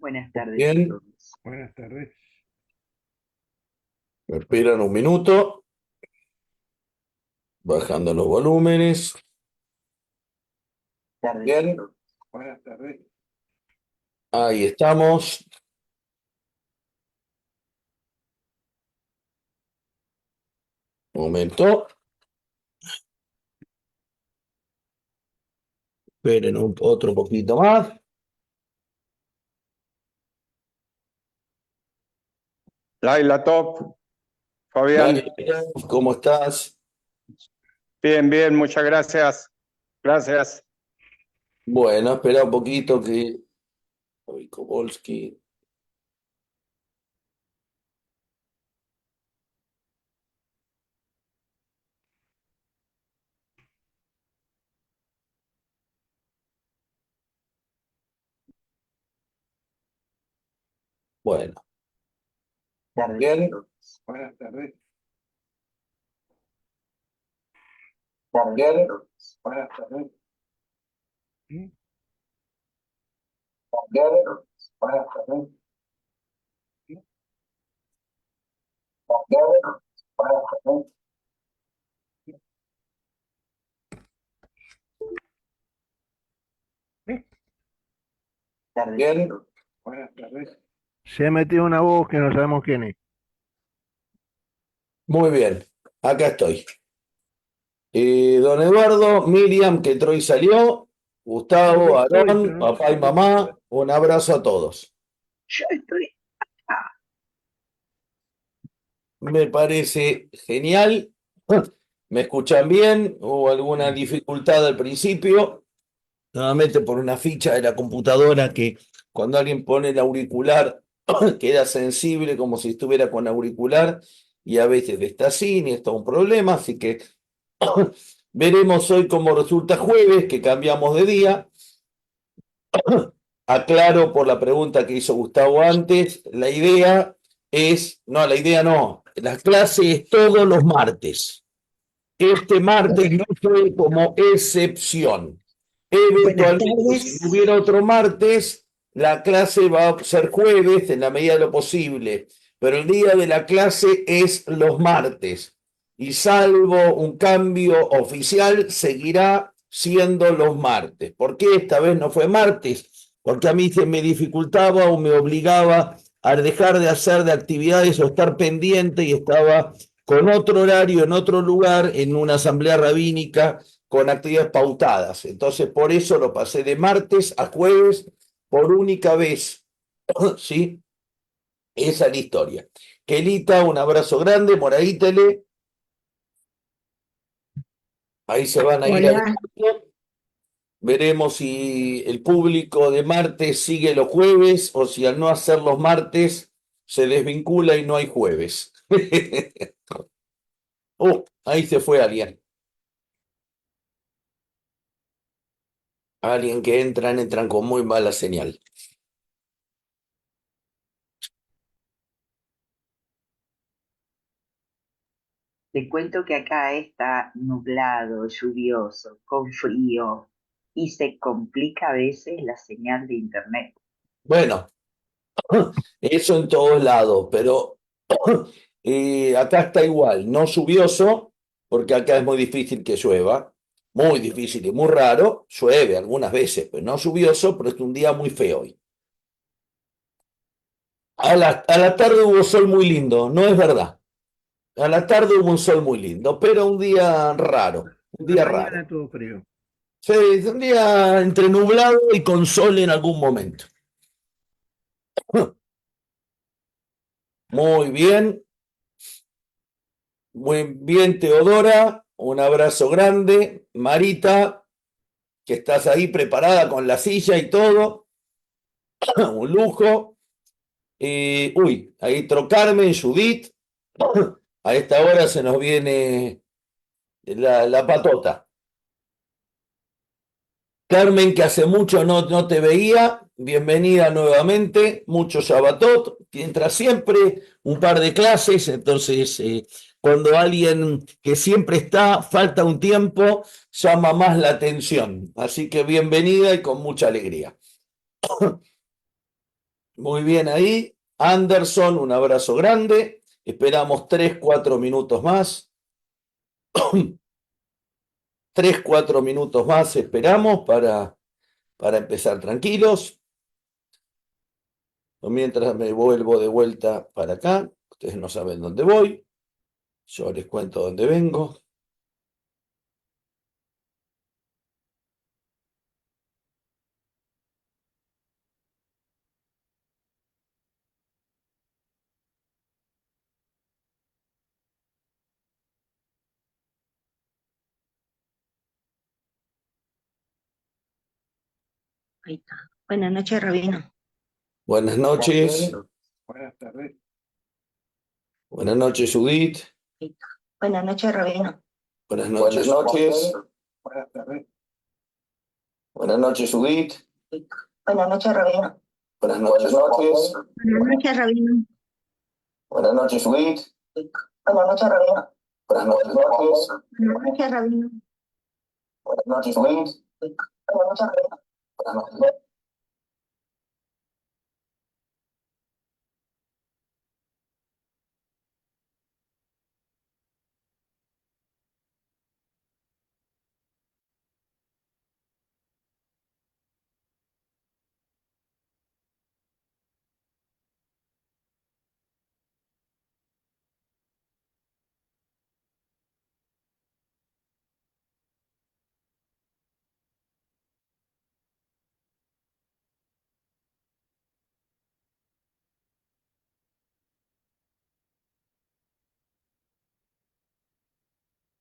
Buenas tardes a Bien, todos. Buenas tardes. me esperan un minuto, bajando los volúmenes. Tardes a Bien, todos. Buenas tardes. ahí estamos. Momento. Esperen otro poquito más. Laila Top, Fabián, Dale, ¿cómo estás? bien, bien, muchas gracias. Gracias. Bueno, espera un poquito que... Uy, Kowalski. Bueno, Tardes a bien, todos. Buenas tardes. Tardes a bien, todos. Buenas tardes. bien, Buenas tardes. Buenas tardes. Tardes a bien. todos. Buenas tardes. Se ha metido una voz que no sabemos quién es. Muy bien, acá estoy. Don Eduardo, Miriam, que Troy salió, Gustavo, Yo estoy, Aarón, pero no papá y sé quién mamá, un abrazo a todos. Yo estoy acá. Me parece genial. ¿Me escuchan bien? ¿Hubo alguna dificultad al principio? Nuevamente por una ficha de la computadora que cuando alguien pone el auricular queda sensible como si estuviera con auricular y a veces está sin y esto es un problema, así que veremos hoy cómo resulta jueves, que cambiamos de día. Aclaro por la pregunta que hizo Gustavo antes, la idea es, no, la idea no, la clase es todos los martes. Este martes no fue como excepción. Buenas Eventualmente, si no tardes. hubiera otro martes, la clase va a ser jueves en la medida de lo posible, pero el día de la clase es los martes y salvo un cambio oficial, seguirá siendo los martes. ¿Por qué esta vez no fue martes? Porque a mí se me dificultaba o me obligaba a dejar de hacer de actividades o estar pendiente y estaba con otro horario, en otro lugar, en una asamblea rabínica con actividades pautadas. Entonces, por eso lo pasé de martes a jueves por única vez. ¿Sí? Esa es la historia. Kelita, un abrazo grande, Moraítele. Ahí se van a ir Hola. agregando. Veremos si el público de martes sigue los jueves o si al no hacer los martes se desvincula y no hay jueves. Ahí se fue alguien. Alguien que entran con muy mala señal. Te cuento que acá está nublado, lluvioso, con frío y se complica a veces la señal de internet. Bueno, eso en todos lados, pero acá está igual, no lluvioso, porque acá es muy difícil que llueva, muy difícil y muy raro, llueve algunas veces, pero no lluvioso, pero es un día muy feo hoy. A la tarde hubo sol muy lindo, no es verdad. A la tarde hubo un sol muy lindo, pero un día raro, un La día mañana raro. todo frío. Sí, un día entre nublado y con sol en algún momento. Muy bien. Muy bien, Teodora, un abrazo grande. Marita, que estás ahí preparada con la silla y todo, un lujo. Ahí entró Carmen, Judith. A esta hora se nos viene la patota. Carmen, que hace mucho no te veía, bienvenida nuevamente, mucho Shabbatot, entra siempre un par de clases, entonces cuando alguien que siempre está, falta un tiempo, llama más la atención, así que bienvenida y con mucha alegría. Muy bien ahí. Anderson, un abrazo grande. Esperamos 3, 4 minutos más. 3, 4 minutos más esperamos para empezar tranquilos. Mientras me vuelvo de vuelta para acá. Ustedes no saben dónde voy. Yo les cuento dónde vengo. Ahí está. Buenas noches, Rabino. Buenas noches. Buenas tardes. Buenas noches, Judith. Ahí está. Buenas noches, Rabino. Buenas noches. Buenas tardes. Buenas noches, Judith. Ahí está. Buenas noches, Rabino. Buenas noches. Buenas noches, Rabino. Buenas noches, Judith. Ahí está. Buenas noches, Rabino. Buenas noches. Buenas noches, Rabino. Buenas noches, Judith. Ahí está. Buenas noches, Rabino. Buenas noches.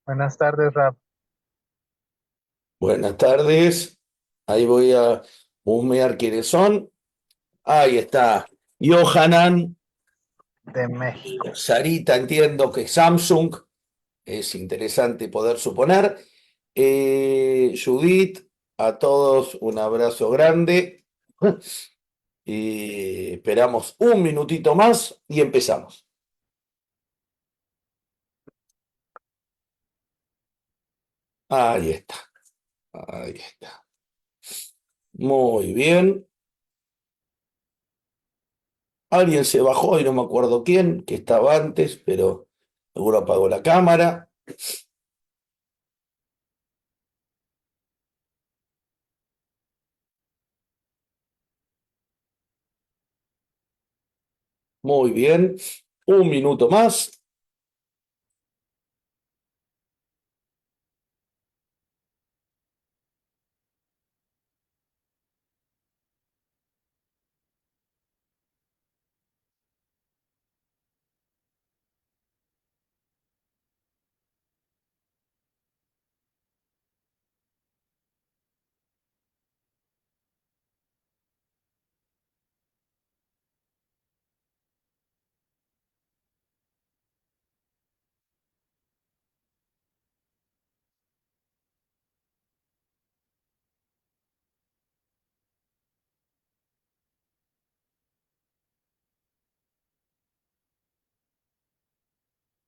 Buenas tardes, Rap. Buenas tardes. Ahí voy a husmear quiénes son. Ahí está. Johanan. De México. Sarita, entiendo que Samsung. Es interesante poder suponer. Judith, a todos un abrazo grande. Y esperamos un minutito más y empezamos. Ahí está. Ahí está. Muy bien. Alguien se bajó y no me acuerdo quién, que estaba antes, pero seguro apagó la cámara. Muy bien. Un minuto más.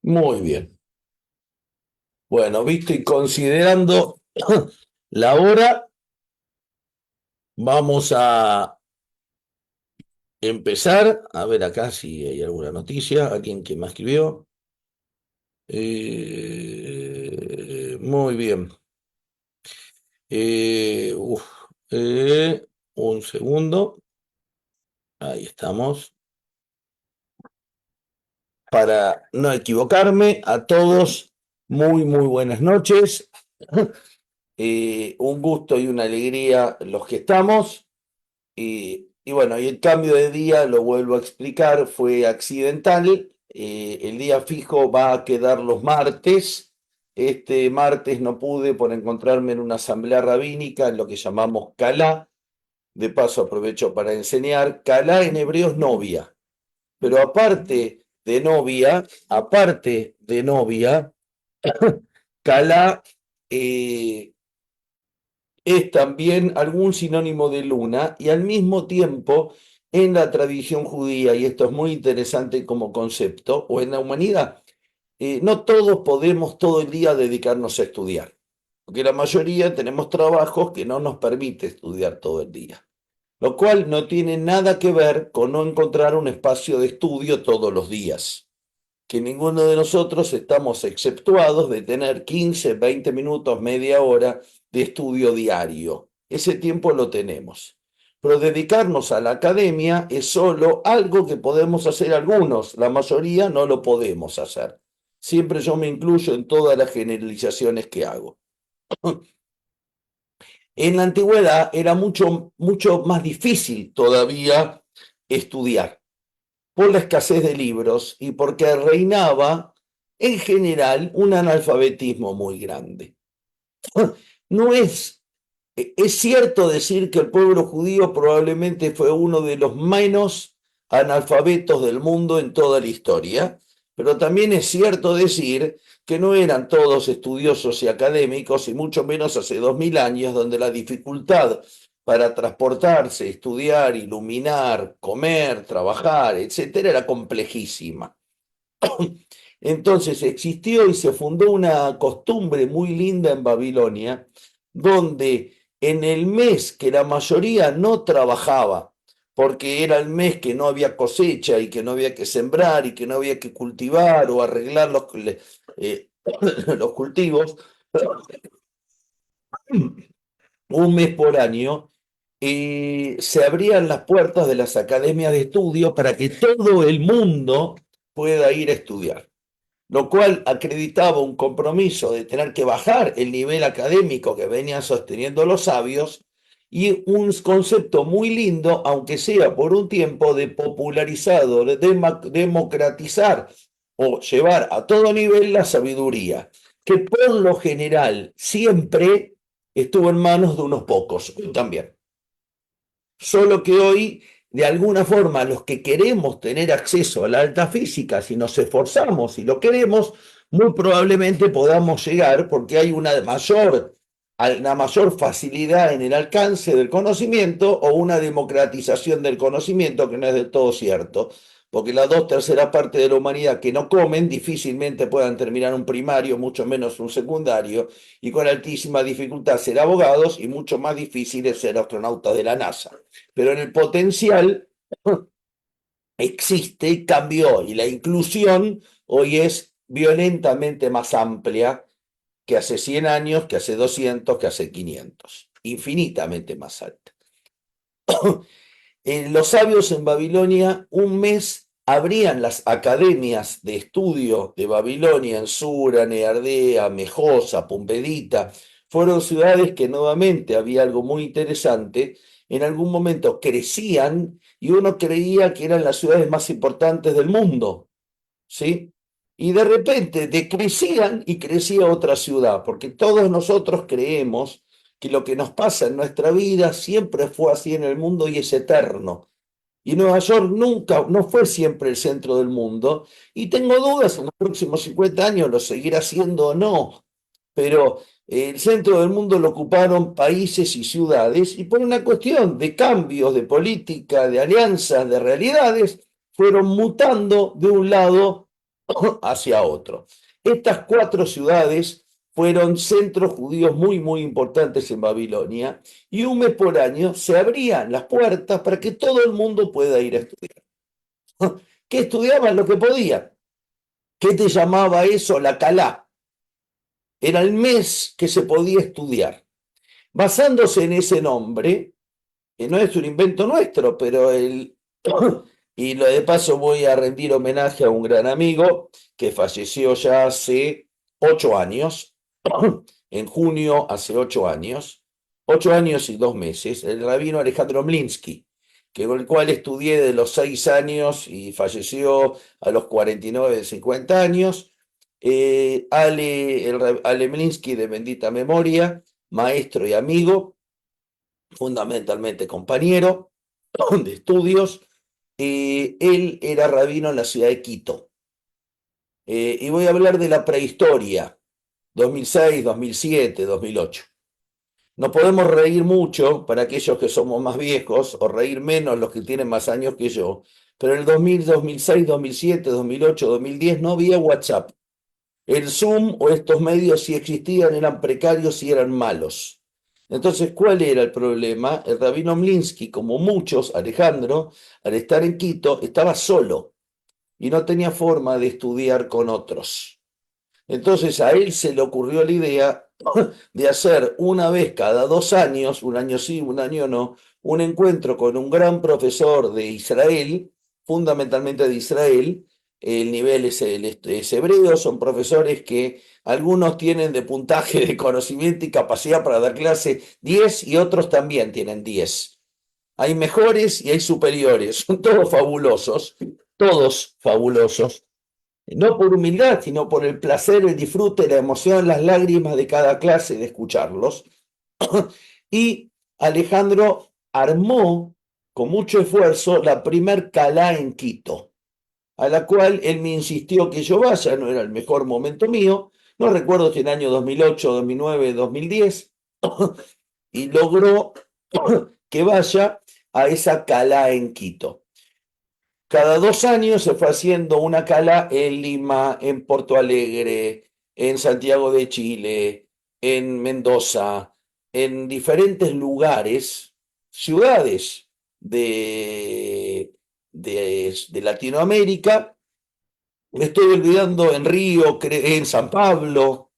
Muy bien. Bueno, visto y considerando la hora, vamos a empezar. A ver acá si hay alguna noticia. ¿Alguien que me escribió? Muy bien. Uf, un segundo. Ahí estamos. Para no equivocarme, a todos, muy buenas noches. Un gusto y una alegría los que estamos. Y bueno, y el cambio de día, lo vuelvo a explicar, fue accidental. El día fijo va a quedar los martes. Este martes no pude por encontrarme en una asamblea rabínica, en lo que llamamos Calá. De paso aprovecho para enseñar. Calá en hebreo es novia. Pero aparte de novia, Calá es también algún sinónimo de luna y al mismo tiempo en la tradición judía, y esto es muy interesante como concepto, o en la humanidad, no todos podemos todo el día dedicarnos a estudiar, porque la mayoría tenemos trabajos que no nos permite estudiar todo el día. lo cual no tiene nada que ver con no encontrar un espacio de estudio todos los días, que ninguno de nosotros estamos exceptuados de tener 15, 20 minutos, media hora de estudio diario. Ese tiempo lo tenemos. Pero dedicarnos a la academia es solo algo que podemos hacer algunos, la mayoría no lo podemos hacer. Siempre yo me incluyo en todas las generalizaciones que hago. En la antigüedad era mucho más difícil todavía estudiar por la escasez de libros y porque reinaba en general un analfabetismo muy grande. No es cierto decir que el pueblo judío probablemente fue uno de los menos analfabetos del mundo en toda la historia, pero también es cierto decir que no eran todos estudiosos y académicos, y mucho menos hace 2000 años, donde la dificultad para transportarse, estudiar, iluminar, comer, trabajar, etcétera, era complejísima. Entonces existió y se fundó una costumbre muy linda en Babilonia, donde en el mes que la mayoría no trabajaba, porque era el mes que no había cosecha y que no había que sembrar y que no había que cultivar o arreglar los cultivos, un mes por año, se abrían las puertas de las academias de estudio para que todo el mundo pueda ir a estudiar, lo cual acreditaba un compromiso de tener que bajar el nivel académico que venían sosteniendo los sabios y un concepto muy lindo, aunque sea por un tiempo, de popularizado, de democratizar o llevar a todo nivel la sabiduría, que por lo general siempre estuvo en manos de unos pocos también. Solo que hoy, de alguna forma, los que queremos tener acceso a la alta física, si nos esforzamos y lo queremos, muy probablemente podamos llegar porque hay una mayor facilidad en el alcance del conocimiento o una democratización del conocimiento que no es del todo cierto, porque las 2/3 partes de la humanidad que no comen difícilmente puedan terminar un primario, mucho menos un secundario, y con altísima dificultad ser abogados y mucho más difícil es ser astronautas de la NASA. Pero en el potencial existe, cambió, y la inclusión hoy es violentamente más amplia que hace 100 años, que hace 200, que hace 500, infinitamente más alta. Los sabios en Babilonia un mes abrían las academias de estudio de Babilonia en Sura, Neardea, Mejosa, Pumbedita. Fueron ciudades que nuevamente había algo muy interesante. En algún momento crecían y uno creía que eran las ciudades más importantes del mundo, ¿sí? Y de repente decrecían y crecía otra ciudad, porque todos nosotros creemos que lo que nos pasa en nuestra vida siempre fue así en el mundo y es eterno. Y Nueva York nunca, no fue siempre el centro del mundo, y tengo dudas en los próximos 50 años lo seguirá siendo o no, pero el centro del mundo lo ocuparon países y ciudades, y por una cuestión de cambios, de política, de alianzas, de realidades, fueron mutando de un lado hacia otro. Estas 4 ciudades fueron centros judíos muy importantes en Babilonia, y un mes por año se abrían las puertas para que todo el mundo pueda ir a estudiar. ¿Qué estudiaban? Lo que podían. ¿Qué te llamaba eso? La Calá. Era el mes que se podía estudiar. Basándose en ese nombre, que no es un invento nuestro, pero y lo de paso voy a rendir homenaje a un gran amigo que falleció ya hace 8 años, en junio hace 8 años, 8 años y 2 meses, el rabino Alejandro Mlinsky, con el cual estudié de los 6 años y falleció a los 49, 50 años. Ale Mlinsky, de bendita memoria, maestro y amigo, fundamentalmente compañero de estudios. Él era rabino en la ciudad de Quito. Y voy a hablar de la prehistoria, 2006, 2007, 2008. Nos podemos reír mucho para aquellos que somos más viejos, o reír menos los que tienen más años que yo, pero en el 2000, 2006, 2007, 2008, 2010 no había WhatsApp. El Zoom o estos medios, si existían, eran precarios y eran malos. Entonces, ¿cuál era el problema? El rabino Mlinsky, como muchos, Alejandro, al estar en Quito, estaba solo y no tenía forma de estudiar con otros. Entonces a él se le ocurrió la idea de hacer una vez cada 2 años, un año sí, un año no, un encuentro con un gran profesor de Israel, fundamentalmente de Israel. El nivel es hebreo, son profesores que algunos tienen de puntaje de conocimiento y capacidad para dar clase 10 y otros también tienen 10. Hay mejores y hay superiores, son todos fabulosos, no por humildad, sino por el placer, el disfrute, la emoción, las lágrimas de cada clase de escucharlos. Y Alejandro armó con mucho esfuerzo la primer Calá en Quito, a la cual él me insistió que yo vaya, no era el mejor momento mío, no recuerdo si en el año 2008, 2009, 2010, y logró que vaya a esa Calá en Quito. Cada 2 años se fue haciendo una cala en Lima, en Porto Alegre, en Santiago de Chile, en Mendoza, en diferentes lugares, ciudades de Latinoamérica. Me estoy olvidando en Río, en San Pablo,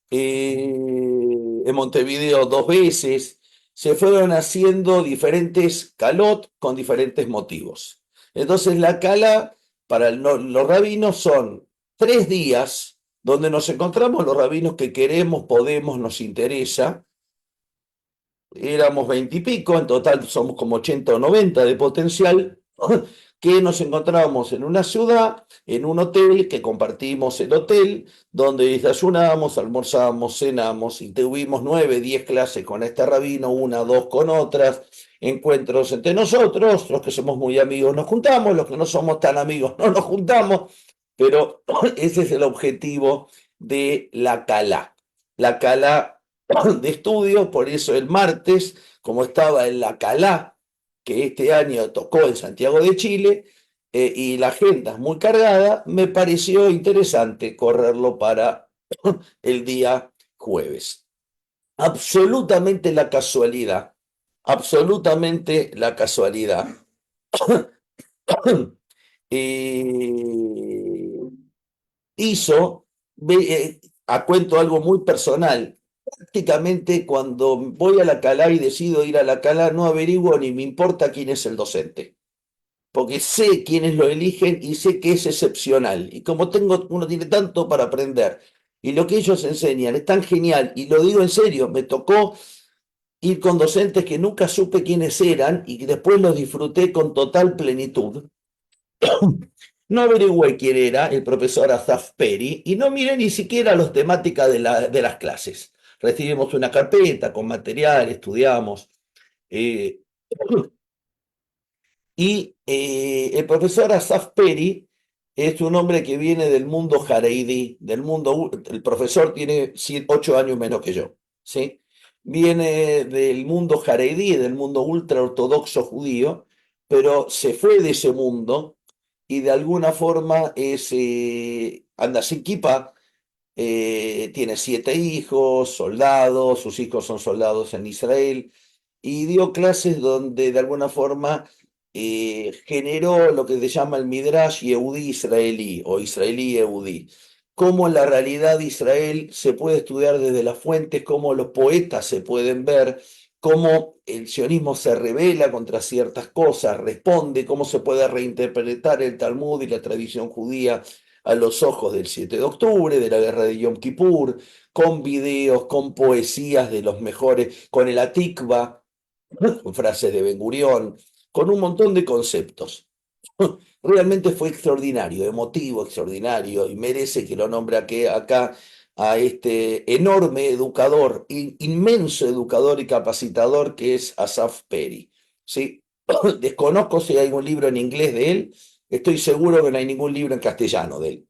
en Montevideo 2 veces. Se fueron haciendo diferentes calot con diferentes motivos. Entonces la cala para los rabinos son 3 días donde nos encontramos los rabinos que queremos, podemos, nos interesa. Éramos 20 y pico, en total somos como 80 o 90 de potencial, que nos encontrábamos en una ciudad, en un hotel, que compartimos el hotel, donde desayunamos, almorzamos, cenamos, y tuvimos 9, 10 clases con este rabino, 1, 2 con otras, encuentros entre nosotros, los que somos muy amigos nos juntamos, los que no somos tan amigos no nos juntamos, pero ese es el objetivo de la Calá. La Calá de estudio, por eso el martes, como estaba en la Calá, que este año tocó en Santiago de Chile, y la agenda es muy cargada, me pareció interesante correrlo para el día jueves. Absolutamente la casualidad, absolutamente la casualidad. Hizo, a cuento algo muy personal, prácticamente cuando voy a la Calá y decido ir a la Calá, no averiguo ni me importa quién es el docente, porque sé quiénes lo eligen y sé que es excepcional. Y como uno tiene tanto para aprender, y lo que ellos enseñan es tan genial, y lo digo en serio, me tocó ir con docentes que nunca supe quiénes eran y que después los disfruté con total plenitud. No averigüé quién era el profesor Asaf Peri y no miré ni siquiera las temáticas de las clases. Recibimos una carpeta con material, estudiamos. eh, el profesor Asaf Peri es un hombre que viene del mundo jareidí, el profesor tiene 8 años menos que yo, ¿sí? Viene del mundo jareidí, del mundo ultraortodoxo judío, pero se fue de ese mundo y de alguna forma anda sin kippah, tiene 7 hijos, soldados, sus hijos son soldados en Israel, y dio clases donde de alguna forma generó lo que se llama el Midrash Yehudí israelí o israelí Yehudí. Cómo la realidad de Israel se puede estudiar desde las fuentes, cómo los poetas se pueden ver, cómo el sionismo se revela contra ciertas cosas, responde, cómo se puede reinterpretar el Talmud y la tradición judía a los ojos del 7 de octubre, de la guerra de Yom Kippur, con videos, con poesías de los mejores, con el Atikva, con frases de Ben Gurión, con un montón de conceptos. Realmente fue extraordinario, emotivo, extraordinario, y merece que lo nombre acá a este enorme educador, inmenso educador y capacitador que es Asaf Peri. ¿Sí? Desconozco si hay un libro en inglés de él, estoy seguro que no hay ningún libro en castellano de él.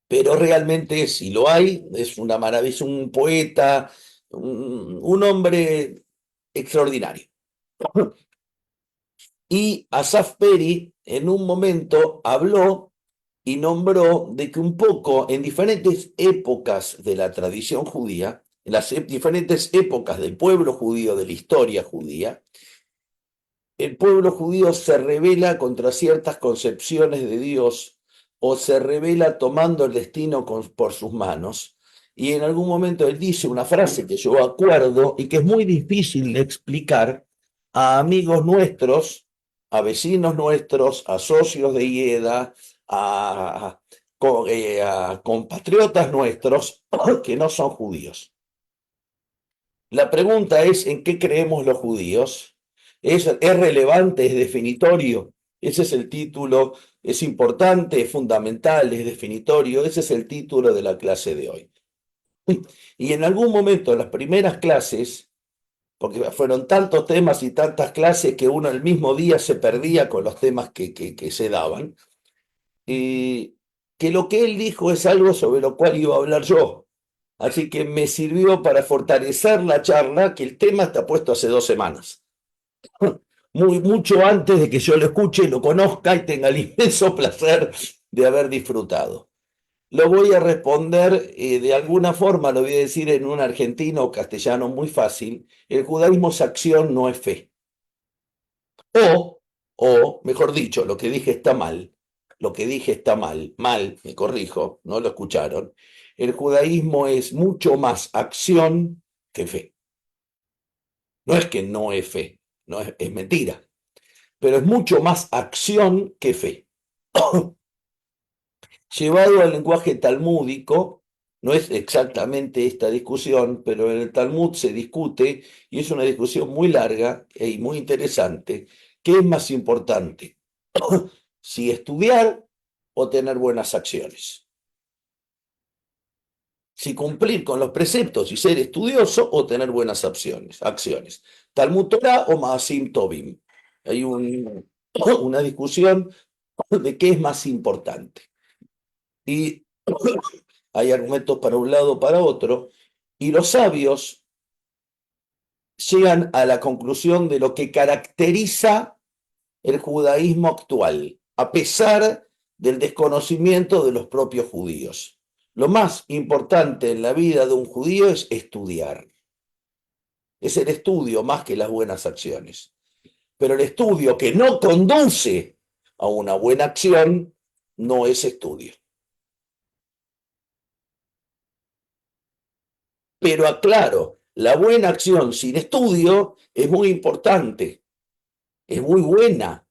Pero realmente, si lo hay, es una maravilla, es un poeta, un hombre extraordinario. Y Asaf Peri en un momento habló y nombró de que un poco en diferentes épocas de la tradición judía, en las diferentes épocas del pueblo judío, de la historia judía, el pueblo judío se rebela contra ciertas concepciones de Dios o se rebela tomando el destino por sus manos. Y en algún momento él dice una frase que yo acuerdo y que es muy difícil de explicar a amigos nuestros, a vecinos nuestros, a socios de IEDA, a compatriotas nuestros que no son judíos. La pregunta es, ¿en qué creemos los judíos? ¿Es relevante, es definitorio? Ese es el título, es importante, es fundamental, es definitorio. Ese es el título de la clase de hoy. Y en algún momento, en las primeras clases, porque fueron tantos temas y tantas clases que uno el mismo día se perdía con los temas que se daban, que lo que él dijo es algo sobre lo cual iba a hablar yo. Así que me sirvió para fortalecer la charla, que el tema está puesto hace 2 semanas. Mucho antes de que yo lo escuche, lo conozca y tenga el inmenso placer de haber disfrutado. Lo voy a responder de alguna forma, lo voy a decir en un argentino o castellano muy fácil. El judaísmo es acción, no es fe. O, mejor dicho, lo que dije está mal. Lo que dije está mal, me corrijo, no lo escucharon. El judaísmo es mucho más acción que fe. No es que no es fe, no es mentira, pero es mucho más acción que fe. Llevado al lenguaje talmúdico, no es exactamente esta discusión, pero en el Talmud se discute, y es una discusión muy larga y muy interesante, ¿qué es más importante? Si estudiar o tener buenas acciones. Si cumplir con los preceptos y ser estudioso o tener buenas acciones. Talmud Torah o Maasim Tobim. Hay una discusión de qué es más importante. Y hay argumentos para un lado o para otro, y los sabios llegan a la conclusión de lo que caracteriza el judaísmo actual, a pesar del desconocimiento de los propios judíos. Lo más importante en la vida de un judío es estudiar. Es el estudio más que las buenas acciones. Pero el estudio que no conduce a una buena acción no es estudio. Pero aclaro, la buena acción sin estudio es muy importante, es muy buena,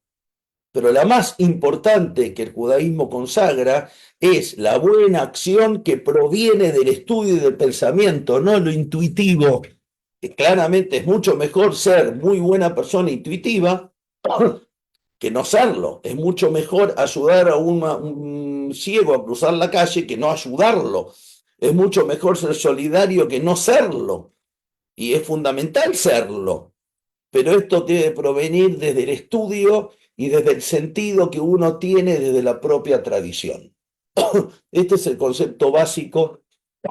pero la más importante que el judaísmo consagra es la buena acción que proviene del estudio y del pensamiento, no lo intuitivo. Claramente es mucho mejor ser muy buena persona intuitiva que no serlo. Es mucho mejor ayudar a un ciego a cruzar la calle que no ayudarlo. Es mucho mejor ser solidario que no serlo. Y es fundamental serlo. Pero esto debe provenir desde el estudio y desde el sentido que uno tiene desde la propia tradición. Este es el concepto básico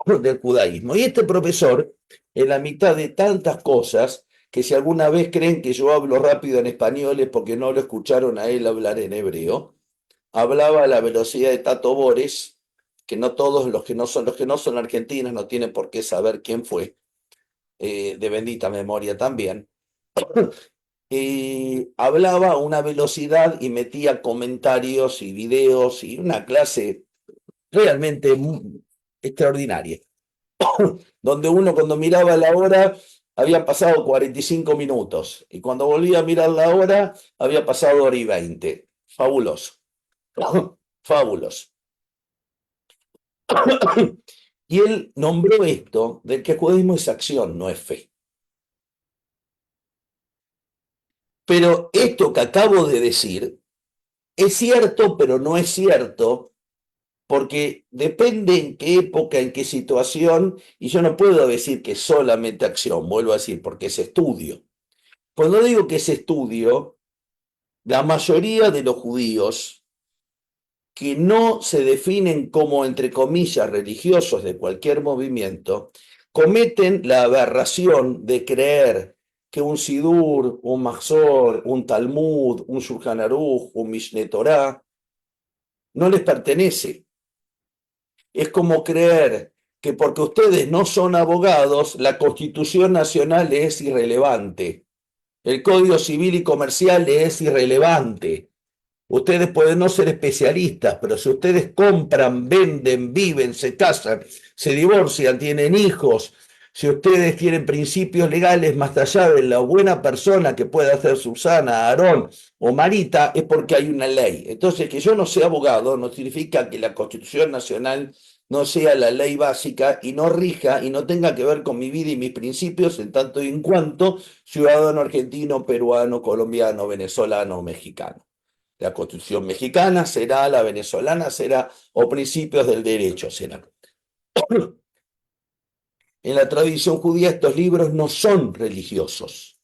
del judaísmo. Y este profesor, en la mitad de tantas cosas, que si alguna vez creen que yo hablo rápido en español es porque no lo escucharon a él hablar en hebreo, hablaba a la velocidad de Tato Bores, que no todos los que no son argentinos no tienen por qué saber quién fue, de bendita memoria también. Hablaba a una velocidad y metía comentarios y videos y una clase realmente extraordinaria, donde uno cuando miraba la hora habían pasado 45 minutos y cuando volvía a mirar la hora había pasado 1:20. Fabuloso, fabuloso. Y él nombró esto del que el judaísmo es acción, no es fe. Pero esto que acabo de decir es cierto, pero no es cierto, porque depende en qué época, en qué situación, y yo no puedo decir que es solamente acción, vuelvo a decir, porque es estudio. Cuando digo que es estudio, la mayoría de los judíos que no se definen como, entre comillas, religiosos de cualquier movimiento, cometen la aberración de creer que un Sidur, un Mahzor, un Talmud, un Shulchan Aruch, un Mishneh Torah, no les pertenece. Es como creer que porque ustedes no son abogados, la Constitución Nacional es irrelevante. El Código Civil y Comercial es irrelevante. Ustedes pueden no ser especialistas, pero si ustedes compran, venden, viven, se casan, se divorcian, tienen hijos, si ustedes tienen principios legales más allá de la buena persona que pueda ser Susana, Aarón o Marita, es porque hay una ley. Entonces, que yo no sea abogado no significa que la Constitución Nacional no sea la ley básica y no rija y no tenga que ver con mi vida y mis principios en tanto y en cuanto ciudadano argentino, peruano, colombiano, venezolano o mexicano. La Constitución mexicana será, la venezolana será, o principios del derecho serán. En la tradición judía estos libros no son religiosos,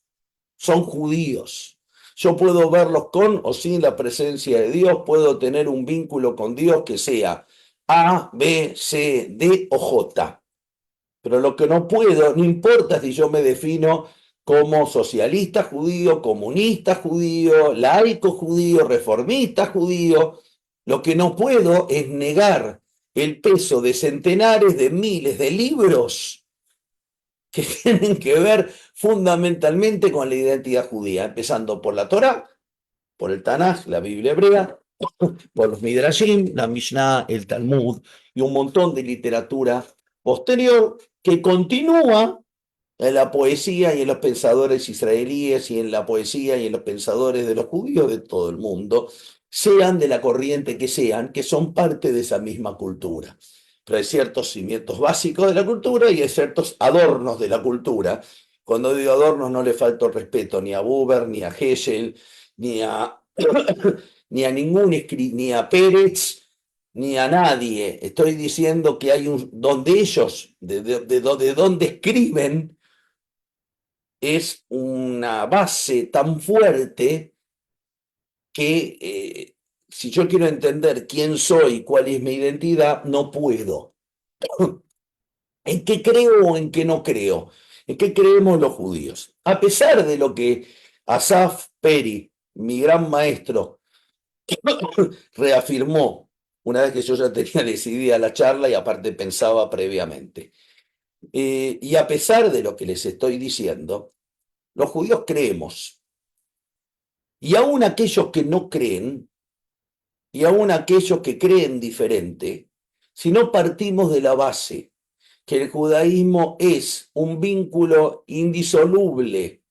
son judíos. Yo puedo verlos con o sin la presencia de Dios, puedo tener un vínculo con Dios que sea A, B, C, D o J. Pero lo que no puedo, no importa si yo me defino como socialista judío, comunista judío, laico judío, reformista judío, lo que no puedo es negar el peso de centenares de miles de libros que tienen que ver fundamentalmente con la identidad judía, empezando por la Torá, por el Tanaj, la Biblia hebrea, por los Midrashim, la Mishnah, el Talmud y un montón de literatura posterior que continúa en la poesía y en los pensadores israelíes y en la poesía y en los pensadores de los judíos de todo el mundo, sean de la corriente que sean, que son parte de esa misma cultura. Pero hay ciertos cimientos básicos de la cultura y hay ciertos adornos de la cultura. Cuando digo adornos no le falta el respeto ni a Buber, ni a Heschel, ni a, ni a ningún ni a Pérez, ni a nadie. Estoy diciendo que hay donde ellos, de donde escriben, es una base tan fuerte que si yo quiero entender quién soy, cuál es mi identidad, no puedo. ¿En qué creo o en qué no creo? ¿En qué creemos los judíos? A pesar de lo que Asaf Peri, mi gran maestro, reafirmó una vez que yo ya tenía decidida la charla y aparte pensaba previamente. Y a pesar de lo que les estoy diciendo, los judíos creemos. Y aún aquellos que no creen, y aún aquellos que creen diferente, si no partimos de la base que el judaísmo es un vínculo indisoluble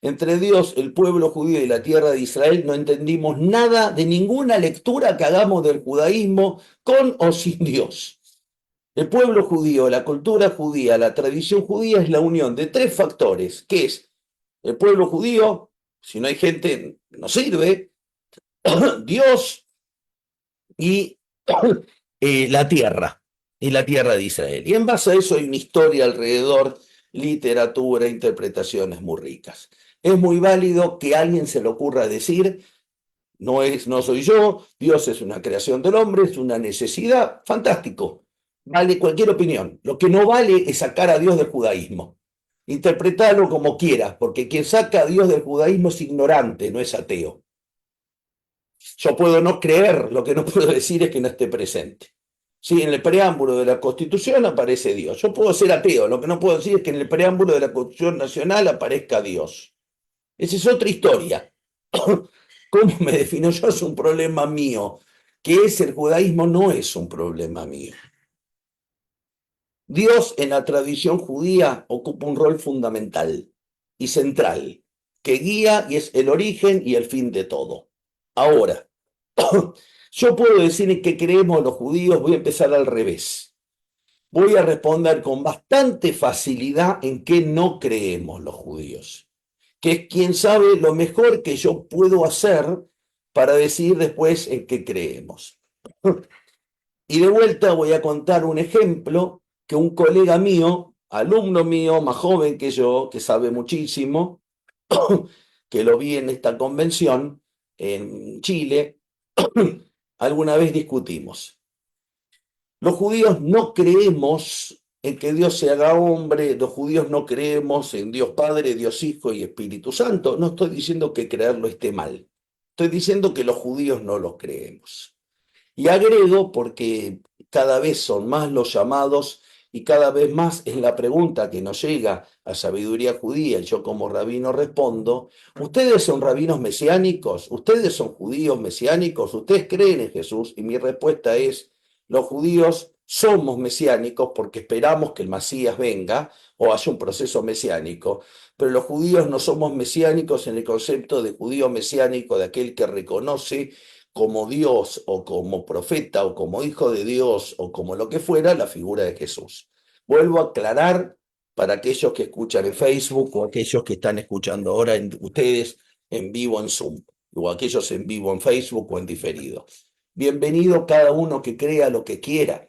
entre Dios, el pueblo judío y la tierra de Israel, no entendimos nada de ninguna lectura que hagamos del judaísmo con o sin Dios. El pueblo judío, la cultura judía, la tradición judía es la unión de tres factores, que es el pueblo judío, si no hay gente, no sirve, Dios y la tierra de Israel. Y en base a eso hay una historia alrededor, literatura, interpretaciones muy ricas. Es muy válido que a alguien se le ocurra decir, no soy yo, Dios es una creación del hombre, es una necesidad, fantástico, vale cualquier opinión. Lo que no vale es sacar a Dios del judaísmo. Interpretarlo como quieras, porque quien saca a Dios del judaísmo es ignorante, no es ateo. Yo puedo no creer, lo que no puedo decir es que no esté presente. Sí, en el preámbulo de la Constitución aparece Dios. Yo puedo ser ateo, lo que no puedo decir es que en el preámbulo de la Constitución Nacional aparezca Dios. Esa es otra historia. ¿Cómo me defino yo? Es un problema mío. ¿Qué es el judaísmo? No es un problema mío. Dios en la tradición judía ocupa un rol fundamental y central, que guía y es el origen y el fin de todo. Ahora, yo puedo decir en qué creemos los judíos, voy a empezar al revés. Voy a responder con bastante facilidad en qué no creemos los judíos, que es quien sabe lo mejor que yo puedo hacer para decir después en qué creemos. Y de vuelta voy a contar un ejemplo que un colega mío, alumno mío, más joven que yo, que sabe muchísimo, que lo vi en esta convención en Chile, alguna vez discutimos. Los judíos no creemos en que Dios se haga hombre, los judíos no creemos en Dios Padre, Dios Hijo y Espíritu Santo. No estoy diciendo que creerlo esté mal, estoy diciendo que los judíos no lo creemos. Y agrego porque cada vez son más los llamados y cada vez más es la pregunta que nos llega a Sabiduría Judía, y yo como rabino respondo: ¿ustedes son rabinos mesiánicos? ¿Ustedes son judíos mesiánicos? ¿Ustedes creen en Jesús? Y mi respuesta es: los judíos somos mesiánicos porque esperamos que el Mesías venga o haya un proceso mesiánico, pero los judíos no somos mesiánicos en el concepto de judío mesiánico, de aquel que reconoce como Dios o como profeta o como hijo de Dios o como lo que fuera la figura de Jesús. Vuelvo a aclarar para aquellos que escuchan en Facebook o aquellos que están escuchando ahora ustedes en vivo en Zoom o aquellos en vivo en Facebook o en diferido. Bienvenido cada uno que crea lo que quiera.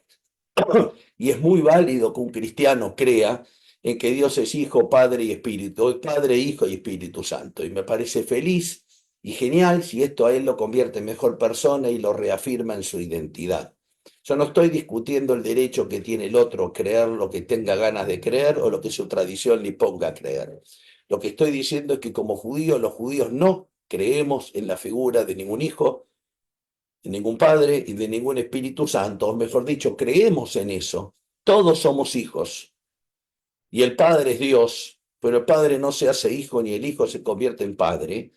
Y es muy válido que un cristiano crea en que Dios es Hijo, Padre y Espíritu, Padre, Hijo y Espíritu Santo. Y me parece feliz y genial si esto a él lo convierte en mejor persona y lo reafirma en su identidad. Yo no estoy discutiendo el derecho que tiene el otro a creer lo que tenga ganas de creer o lo que su tradición le ponga a creer. Lo que estoy diciendo es que como judíos, los judíos no creemos en la figura de ningún hijo, de ningún padre y de ningún Espíritu Santo, o mejor dicho, creemos en eso. Todos somos hijos y el Padre es Dios, pero el Padre no se hace hijo ni el Hijo se convierte en Padre.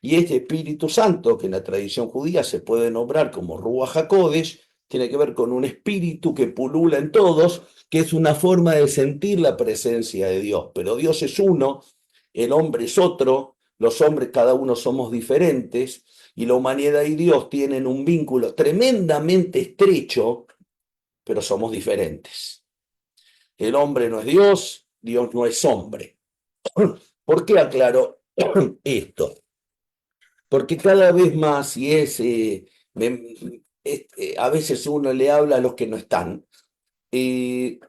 Y este Espíritu Santo, que en la tradición judía se puede nombrar como Ruach HaKodesh, tiene que ver con un espíritu que pulula en todos, que es una forma de sentir la presencia de Dios. Pero Dios es uno, el hombre es otro, los hombres cada uno somos diferentes, y la humanidad y Dios tienen un vínculo tremendamente estrecho, pero somos diferentes. El hombre no es Dios, Dios no es hombre. ¿Por qué aclaro esto? Porque cada vez más, y a veces uno le habla a los que no están, hay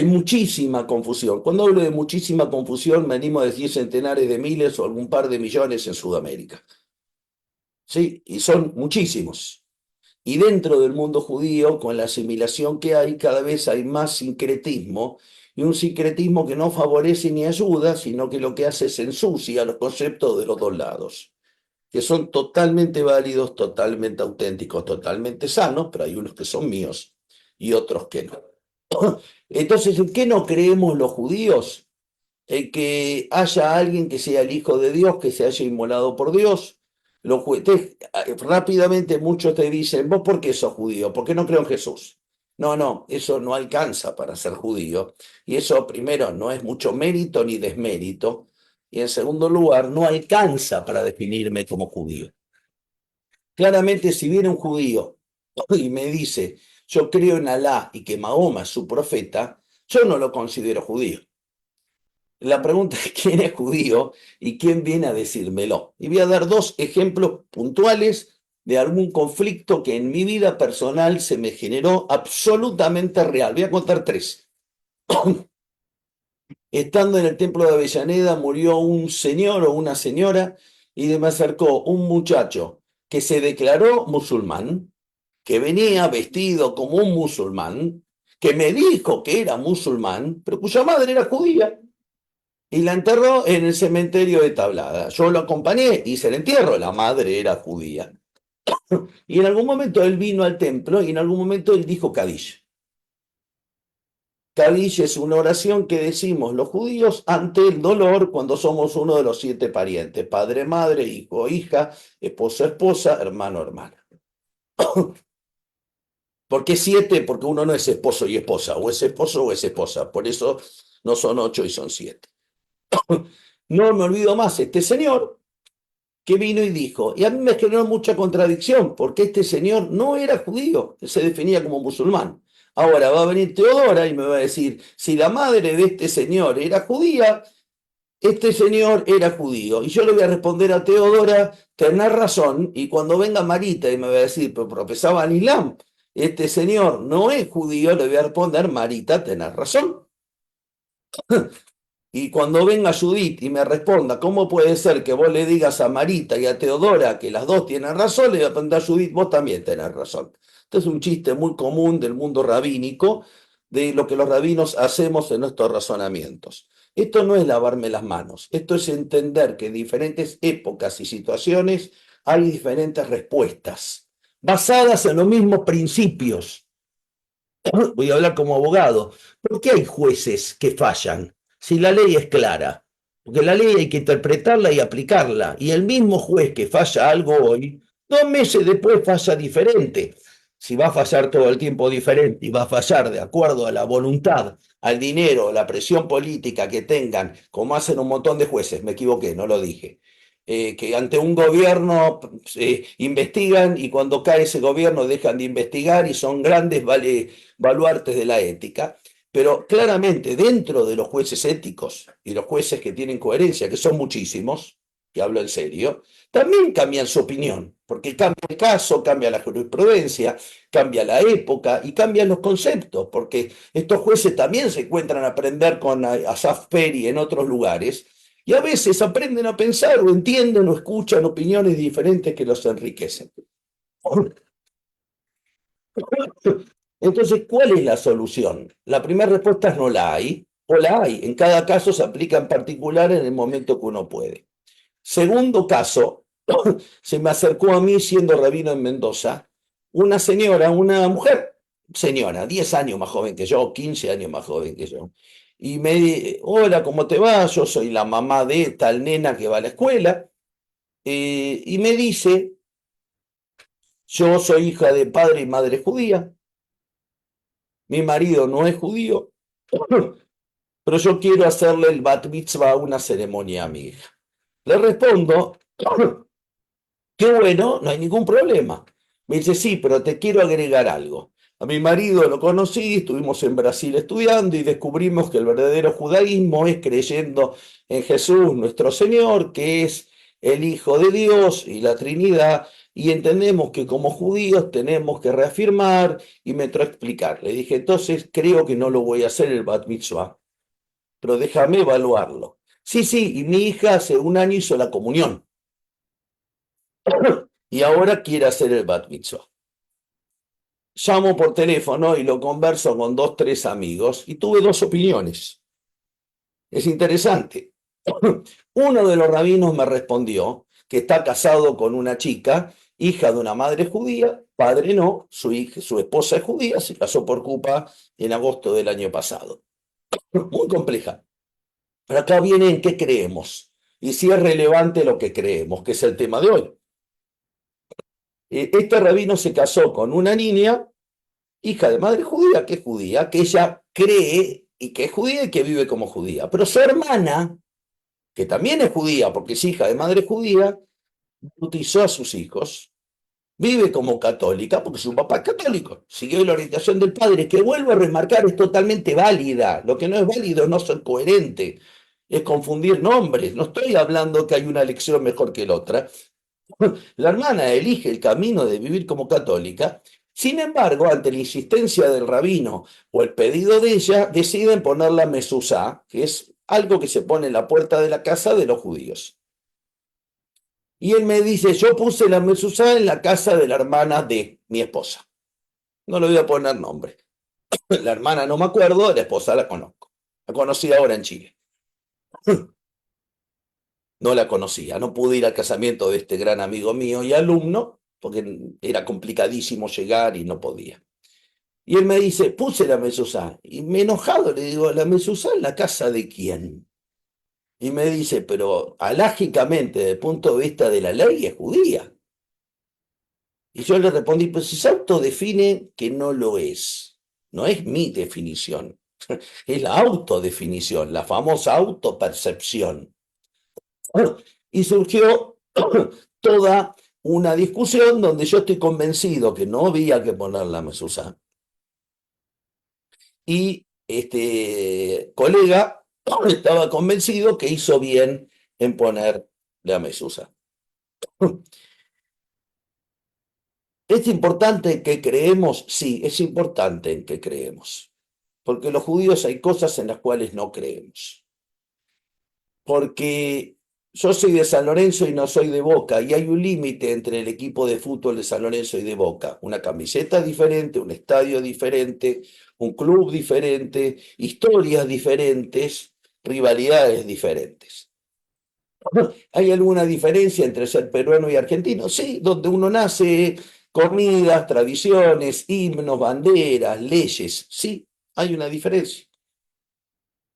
muchísima confusión. Cuando hablo de muchísima confusión, me animo a decir centenares de miles o algún par de millones en Sudamérica. Sí, y son muchísimos. Y dentro del mundo judío, con la asimilación que hay, cada vez hay más sincretismo, y un sincretismo que no favorece ni ayuda, sino que lo que hace es ensucia los conceptos de los dos lados, que son totalmente válidos, totalmente auténticos, totalmente sanos, pero hay unos que son míos y otros que no. Entonces, ¿en qué no creemos los judíos? En que haya alguien que sea el Hijo de Dios, que se haya inmolado por Dios. Rápidamente muchos te dicen: ¿vos por qué sos judío? ¿Por qué no creo en Jesús? No, eso no alcanza para ser judío. Y eso, primero, no es mucho mérito ni desmérito. Y en segundo lugar, no alcanza para definirme como judío. Claramente, si viene un judío y me dice: yo creo en Alá y que Mahoma es su profeta, yo no lo considero judío. La pregunta es: ¿quién es judío y quién viene a decírmelo? Y voy a dar dos ejemplos puntuales de algún conflicto que en mi vida personal se me generó absolutamente real. Voy a contar tres. Estando en el templo de Avellaneda, murió un señor o una señora y me acercó un muchacho que se declaró musulmán, que venía vestido como un musulmán, que me dijo que era musulmán, pero cuya madre era judía. Y la enterró en el cementerio de Tablada. Yo lo acompañé, hice el entierro, la madre era judía. Y en algún momento él vino al templo y en algún momento él dijo Kadish. Kadish es una oración que decimos los judíos ante el dolor cuando somos uno de los 7 parientes: padre, madre, hijo, hija, esposo, esposa, hermano, hermana. ¿Por qué 7? Porque uno no es esposo y esposa, o es esposo o es esposa. Por eso no son 8 y son 7. No me olvido más, este señor que vino y dijo, y a mí me generó mucha contradicción, porque este señor no era judío, se definía como musulmán. Ahora va a venir Teodora y me va a decir: si la madre de este señor era judía, este señor era judío. Y yo le voy a responder a Teodora: tenés razón. Y cuando venga Marita y me va a decir: pero profesaba en Islam, este señor no es judío, le voy a responder: Marita, tenés razón. Y cuando venga Judith y me responda: ¿cómo puede ser que vos le digas a Marita y a Teodora que las dos tienen razón? Le voy a preguntar a Judith: vos también tenés razón. Este es un chiste muy común del mundo rabínico, de lo que los rabinos hacemos en nuestros razonamientos. Esto no es lavarme las manos, esto es entender que en diferentes épocas y situaciones hay diferentes respuestas. basadas en los mismos principios. Voy a hablar como abogado. ¿Por qué hay jueces que fallan? Si la ley es clara. Porque la ley hay que interpretarla y aplicarla. Y el mismo juez que falla algo hoy, 2 meses después falla diferente. Si va a fallar todo el tiempo diferente y va a fallar de acuerdo a la voluntad, al dinero, a la presión política que tengan, como hacen un montón de jueces, me equivoqué, no lo dije, que ante un gobierno investigan y cuando cae ese gobierno dejan de investigar y son grandes baluartes de la ética. Pero claramente dentro de los jueces éticos y los jueces que tienen coherencia, que son muchísimos, que hablo en serio, también cambian su opinión, porque cambia el caso, cambia la jurisprudencia, cambia la época y cambian los conceptos, porque estos jueces también se encuentran a aprender con Asaf Peri en otros lugares, y a veces aprenden a pensar o entienden o escuchan opiniones diferentes que los enriquecen. Entonces, ¿cuál es la solución? La primera respuesta es no la hay, o la hay. En cada caso se aplica en particular en el momento que uno puede. Segundo caso, se me acercó a mí siendo rabino en Mendoza, una señora, una mujer, señora, 10 años más joven que yo, 15 años más joven que yo. Y me dice, hola, ¿cómo te va? Yo soy la mamá de tal nena que va a la escuela. Y me dice, yo soy hija de padre y madre judía. Mi marido no es judío, pero yo quiero hacerle el bat mitzvah, una ceremonia a mi hija. Le respondo, qué bueno, no hay ningún problema. Me dice, sí, pero te quiero agregar algo. A mi marido lo conocí, estuvimos en Brasil estudiando y descubrimos que el verdadero judaísmo es creyendo en Jesús, nuestro Señor, que es el Hijo de Dios y la Trinidad, y entendemos que como judíos tenemos que reafirmar, y me entró a explicar. Le dije, entonces creo que no lo voy a hacer el bat mitzvah, pero déjame evaluarlo. Sí, sí, y mi hija hace un año hizo la comunión. Y ahora quiere hacer el bat mitzvah. Llamo por teléfono y lo converso con 2, 3 amigos y tuve 2 opiniones. Es interesante. Uno de los rabinos me respondió que está casado con una chica, hija de una madre judía, padre no, su esposa es judía, se casó por culpa en agosto del año pasado. Muy compleja. Pero acá viene en qué creemos y si es relevante lo que creemos, que es el tema de hoy. Este rabino se casó con una niña, hija de madre judía, que ella cree y que es judía y que vive como judía. Pero su hermana, que también es judía, porque es hija de madre judía, bautizó a sus hijos, vive como católica, porque su papá es católico, siguió la orientación del padre, que vuelvo a remarcar, es totalmente válida. Lo que no es válido es no ser coherente, es confundir nombres. No estoy hablando que hay una elección mejor que la otra. La hermana elige el camino de vivir como católica, sin embargo, ante la insistencia del rabino o el pedido de ella, deciden poner la mezuzá, que es algo que se pone en la puerta de la casa de los judíos. Y él me dice, yo puse la mezuzá en la casa de la hermana de mi esposa. No le voy a poner nombre. La hermana no me acuerdo, la esposa la conozco. La conocí ahora en Chile. No la conocía, no pude ir al casamiento de este gran amigo mío y alumno, porque era complicadísimo llegar y no podía. Y él me dice, puse la mezuzá. Y me enojado le digo, ¿la mezuzá en la casa de quién? Y me dice, pero alágicamente, desde el punto de vista de la ley, es judía. Y yo le respondí, pues si se autodefine que no lo es. No es mi definición. Es la autodefinición, la famosa autopercepción. Y surgió toda una discusión donde yo estoy convencido que no había que poner la mezuzá. Y este colega estaba convencido que hizo bien en poner la mezuzá. ¿Es importante en qué creemos? Sí, es importante en qué creemos. Porque los judíos hay cosas en las cuales no creemos. Porque yo soy de San Lorenzo y no soy de Boca, y hay un límite entre el equipo de fútbol de San Lorenzo y de Boca. Una camiseta diferente, un estadio diferente, un club diferente, historias diferentes, rivalidades diferentes. ¿Hay alguna diferencia entre ser peruano y argentino? Sí, donde uno nace Comidas, tradiciones, himnos, banderas, leyes. Sí, hay una diferencia.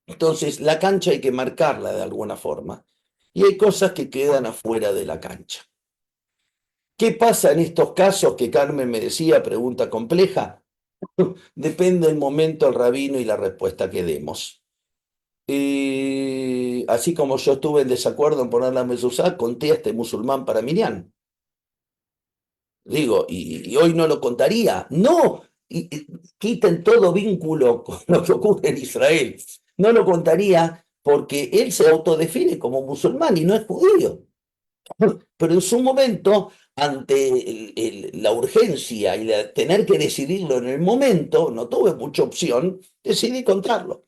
Entonces, la cancha hay que marcarla de alguna forma. Y hay cosas que quedan afuera de la cancha. ¿Qué pasa en estos casos que Carmen me decía, pregunta compleja? Depende del momento, el rabino y la respuesta que demos. Así como yo estuve en desacuerdo en poner la mezuzá, conté a este musulmán para Miriam. Digo, y hoy no lo contaría. No, quiten todo vínculo con lo que ocurre en Israel. No lo contaría porque él se autodefine como musulmán y no es judío. Pero en su momento, ante la urgencia y tener que decidirlo en el momento, no tuve mucha opción, decidí contarlo.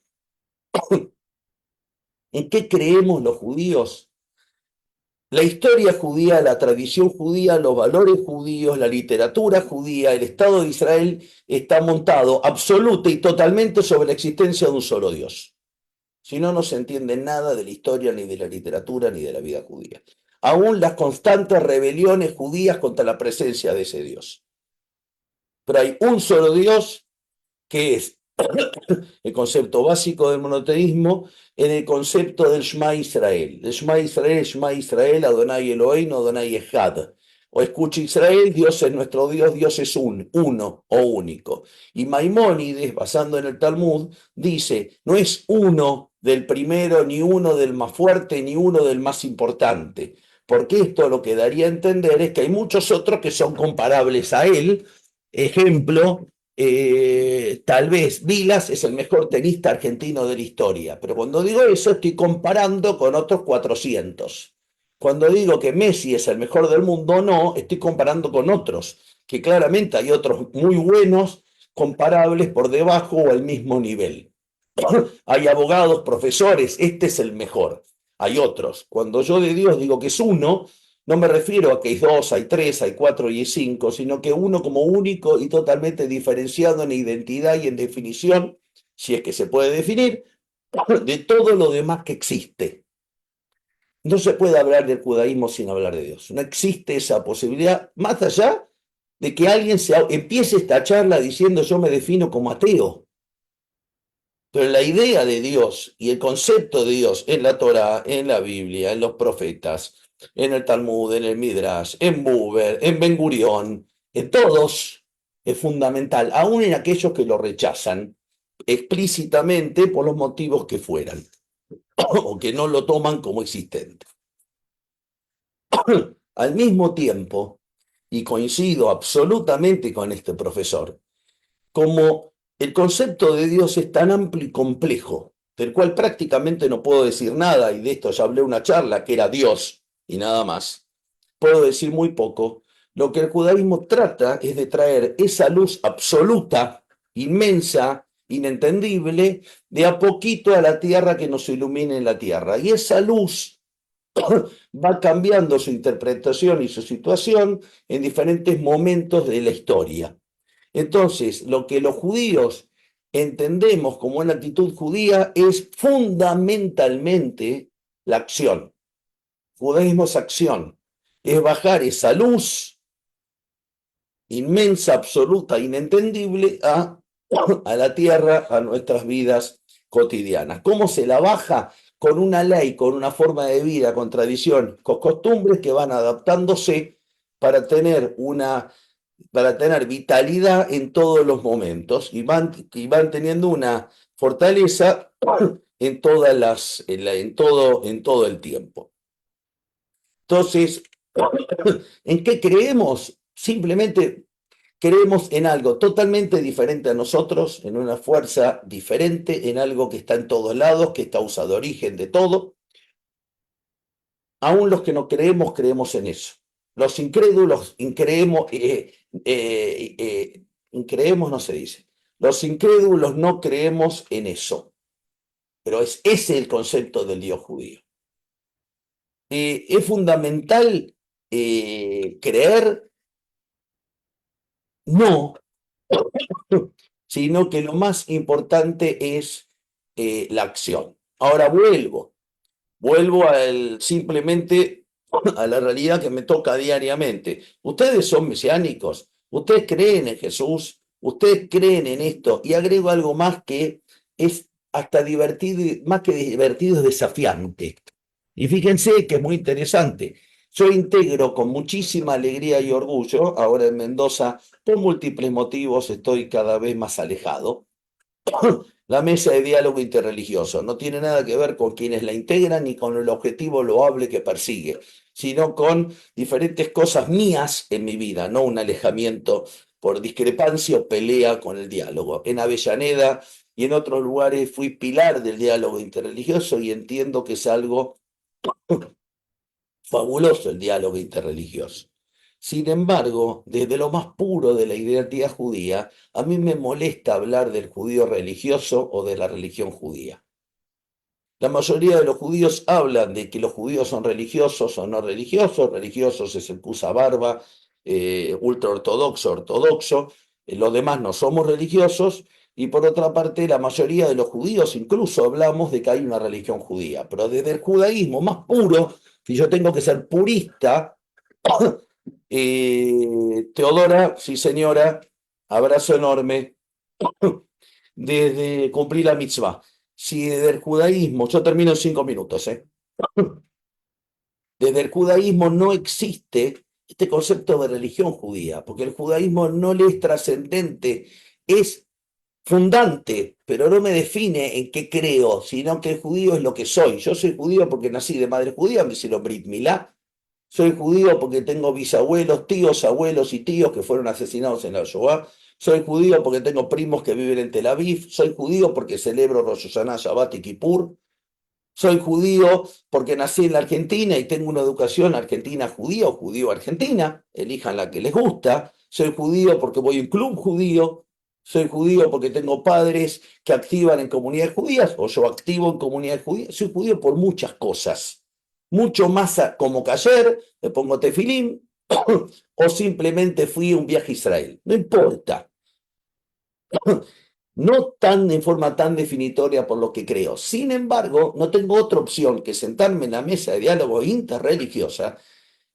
¿En qué creemos los judíos? La historia judía, la tradición judía, los valores judíos, la literatura judía, el Estado de Israel está montado absoluta y totalmente sobre la existencia de un solo Dios. Si no, no se entiende nada de la historia, ni de la literatura, ni de la vida judía. Aún las constantes rebeliones judías contra la presencia de ese Dios. Pero hay un solo Dios que es el concepto básico del monoteísmo en el concepto del Shema Israel. El Shema Israel, Adonai Eloheinu, Adonai Echad. O escucha Israel, Dios es nuestro Dios, Dios es uno o único. Y Maimónides, basando en el Talmud, dice, no es uno del primero, ni uno del más fuerte, ni uno del más importante. Porque esto lo que daría a entender es que hay muchos otros que son comparables a él. Ejemplo, tal vez Vilas es el mejor tenista argentino de la historia, pero cuando digo eso estoy comparando con otros 400. Cuando digo que Messi es el mejor del mundo, no, estoy comparando con otros, que claramente hay otros muy buenos, comparables por debajo o al mismo nivel. Hay abogados, profesores, este es el mejor. Hay otros. Cuando yo de Dios digo que es uno, no me refiero a que hay dos, hay tres, hay cuatro y hay cinco, sino que uno como único y totalmente diferenciado en identidad y en definición, si es que se puede definir, de todo lo demás que existe. No se puede hablar del judaísmo sin hablar de Dios. No existe esa posibilidad, más allá de que alguien empiece esta charla diciendo yo me defino como ateo. Pero la idea de Dios y el concepto de Dios en la Torá, en la Biblia, en los profetas, en el Talmud, en el Midrash, en Buber, en Ben Gurión, en todos, es fundamental, aún en aquellos que lo rechazan explícitamente por los motivos que fueran, o que no lo toman como existente. Al mismo tiempo, y coincido absolutamente con este profesor, como el concepto de Dios es tan amplio y complejo, del cual prácticamente no puedo decir nada, y de esto ya hablé una charla que era Dios y nada más, puedo decir muy poco. Lo que el judaísmo trata es de traer esa luz absoluta, inmensa, inentendible, de a poquito a la tierra que nos ilumine en la tierra. Y esa luz va cambiando su interpretación y su situación en diferentes momentos de la historia. Entonces, lo que los judíos entendemos como una actitud judía es fundamentalmente la acción. Judaísmo es acción, es bajar esa luz inmensa, absoluta, inentendible a la tierra, a nuestras vidas cotidianas. ¿Cómo se la baja? Con una ley, con una forma de vida, con tradición, con costumbres que van adaptándose para tener vitalidad en todos los momentos y van teniendo una fortaleza en todo el tiempo. Entonces, ¿en qué creemos? Simplemente creemos en algo totalmente diferente a nosotros, en una fuerza diferente, en algo que está en todos lados, que es causa de origen de todo. Aún los que no creemos, creemos en eso. Los incrédulos, increemos no se dice. Los incrédulos no creemos en eso. Pero es ese el concepto del Dios judío. Es fundamental creer, no, sino que lo más importante es la acción. Ahora vuelvo simplemente a la realidad que me toca diariamente. Ustedes son mesiánicos, ¿Ustedes creen en Jesús? ¿Ustedes creen en esto? Y agrego algo más que es hasta divertido, más que divertido, es desafiante. Y fíjense que es muy interesante. Yo integro con muchísima alegría y orgullo, ahora en Mendoza, por múltiples motivos estoy cada vez más alejado, la mesa de diálogo interreligioso. No tiene nada que ver con quienes la integran ni con el objetivo loable que persigue, sino con diferentes cosas mías en mi vida, no un alejamiento por discrepancia o pelea con el diálogo. En Avellaneda y en otros lugares fui pilar del diálogo interreligioso y entiendo que es algo fabuloso el diálogo interreligioso. Sin embargo, desde lo más puro de la identidad judía, a mí me molesta hablar del judío religioso o de la religión judía. La mayoría de los judíos hablan de que los judíos son religiosos o no religiosos. Religiosos es el que usa barba, ultraortodoxo, ortodoxo. Los demás no somos religiosos. Y por otra parte, la mayoría de los judíos incluso hablamos de que hay una religión judía. Pero desde el judaísmo más puro, si yo tengo que ser purista, Teodora, sí señora, abrazo enorme, desde cumplir la mitzvah. Si desde el judaísmo, yo termino en 5 minutos, desde el judaísmo no existe este concepto de religión judía, porque el judaísmo no le es trascendente, es fundante, pero no me define en qué creo, sino que el judío es lo que soy. Yo soy judío porque nací de madre judía, me hicieron Brit Milá. Soy judío porque tengo bisabuelos, tíos, abuelos y tíos que fueron asesinados en la Shoah. Soy judío porque tengo primos que viven en Tel Aviv. Soy judío porque celebro Rosh Hashanah, Shabbat y Kippur. Soy judío porque nací en la Argentina y tengo una educación argentina judía o judío argentina. Elijan la que les gusta. Soy judío porque voy a un club judío. Soy judío porque tengo padres que activan en comunidades judías o yo activo en comunidades judías. Soy judío por muchas cosas. Mucho más como que ayer me pongo tefilín o simplemente fui a un viaje a Israel. No importa. No tan en forma tan definitoria por lo que creo. Sin embargo, no tengo otra opción que sentarme en la mesa de diálogo interreligiosa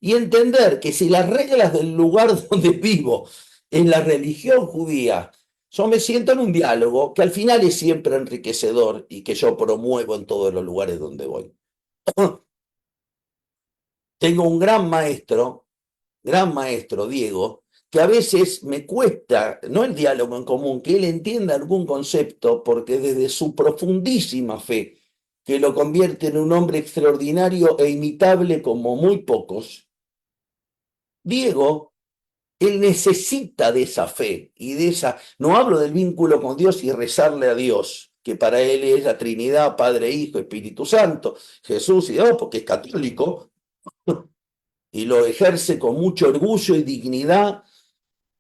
y entender que si las reglas del lugar donde vivo en la religión judía, yo me siento en un diálogo que al final es siempre enriquecedor y que yo promuevo en todos los lugares donde voy. Tengo un gran maestro, Diego, que a veces me cuesta, no el diálogo en común, que él entienda algún concepto, porque desde su profundísima fe, que lo convierte en un hombre extraordinario e imitable como muy pocos, Diego, él necesita de esa fe y de esa, no hablo del vínculo con Dios y rezarle a Dios, que para él es la Trinidad, Padre, Hijo, Espíritu Santo, Jesús y Dios, porque es católico, y lo ejerce con mucho orgullo y dignidad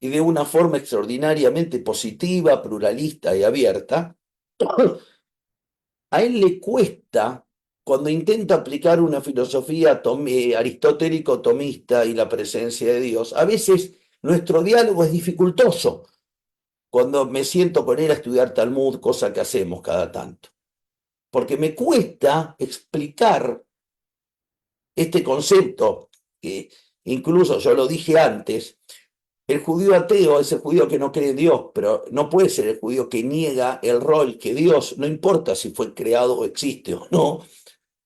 y de una forma extraordinariamente positiva, pluralista y abierta. A él le cuesta, cuando intenta aplicar una filosofía aristotélico-tomista y la presencia de Dios, a veces nuestro diálogo es dificultoso cuando me siento con él a estudiar Talmud, cosa que hacemos cada tanto. Porque me cuesta explicar este concepto, que incluso yo lo dije antes, el judío ateo es el judío que no cree en Dios, pero no puede ser el judío que niega el rol que Dios, no importa si fue creado o existe o no,